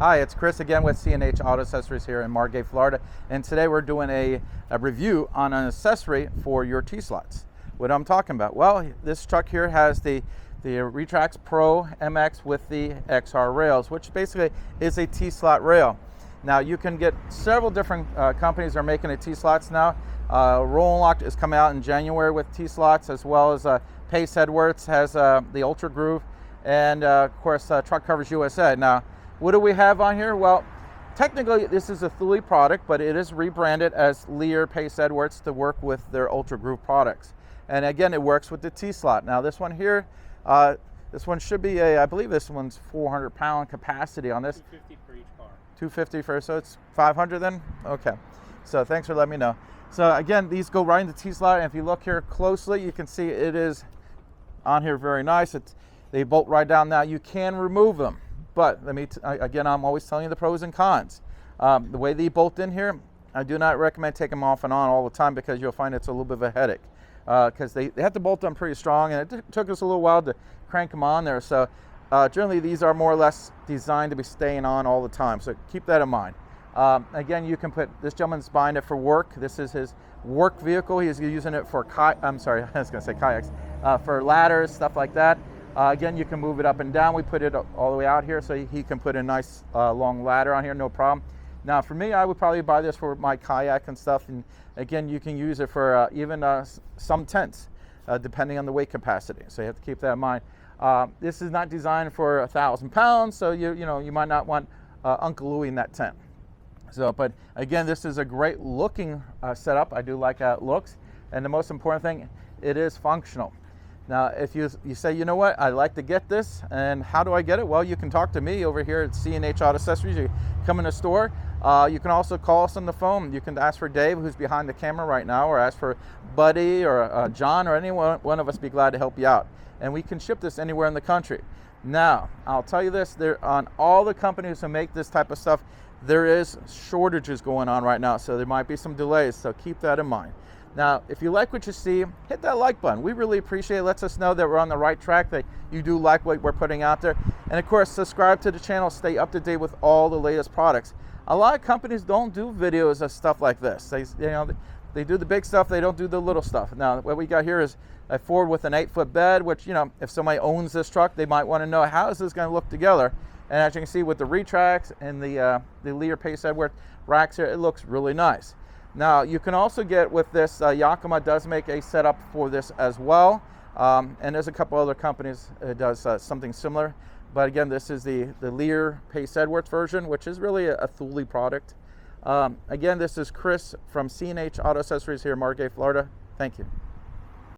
Hi, it's Chris again with C&H Auto Accessories here in Margate, Florida. And today we're doing a review on an accessory for your T-slots. What I'm talking about? Well, this truck here has the RetraxPro MX with the XR rails, which basically is a T-slot rail. Now you can get several different companies are making a T-slots now. Roll and Lock is coming out in January with T-slots, as well as Paceedwards has the Ultra Groove, and of course Truck Covers USA. Now, what do we have on here? Well, technically this is a Thule product, but it is rebranded as Leer Paceedwards to work with their Ultra Groove products. And again, it works with the T-slot. Now this one here, this one should be I believe this one's 400-pound capacity on this. 250 for each car. 250 for, so it's 500 then? Okay, so thanks for letting me know. So again, these go right in the T-slot, and if you look here closely, you can see it is on here very nice. They bolt right down. Now you can remove them, but again, I'm always telling you the pros and cons. The way they bolt in here, I do not recommend taking them off and on all the time, because you'll find it's a little bit of a headache. Because they have to bolt them pretty strong, and it took us a little while to crank them on there. So generally these are more or less designed to be staying on all the time, so keep that in mind. Again, you can put, this gentleman's buying it for work. This is his work vehicle. He's using it for kayaks, for ladders, stuff like that. Again, you can move it up and down. We put it all the way out here so he can put a nice long ladder on here, no problem. Now for me, I would probably buy this for my kayak and stuff. And again, you can use it for even some tents, depending on the weight capacity. So you have to keep that in mind. This is not designed for 1,000 pounds, so you might not want Uncle Louie in that tent. So, but again, this is a great looking setup. I do like how it looks, and the most important thing, it is functional. Now, if you say, you know what, I'd like to get this, and how do I get it? Well, you can talk to me over here at C&H Auto Accessories. You come in the store. You can also call us on the phone. You can ask for Dave, who's behind the camera right now, or ask for Buddy or John, or anyone. One of us be glad to help you out. And we can ship this anywhere in the country. Now, I'll tell you this, on all the companies who make this type of stuff, there is shortages going on right now, so there might be some delays, so keep that in mind. Now, if you like what you see, hit that like button. We really appreciate it. It lets us know that we're on the right track, that you do like what we're putting out there. And of course, subscribe to the channel, stay up to date with all the latest products. A lot of companies don't do videos of stuff like this. They do the big stuff, they don't do the little stuff. Now, what we got here is a Ford with an 8-foot bed, which, if somebody owns this truck, they might want to know, how is this going to look together? And as you can see with the Retrax and the Leer Paceedwards racks here, it looks really nice. Now, you can also get with this, Yakima does make a setup for this as well. And there's a couple other companies that does something similar. But again, this is the Leer Paceedwards version, which is really a Thule product. Again, this is Chris from C&H Auto Accessories here in Margate, Florida. Thank you.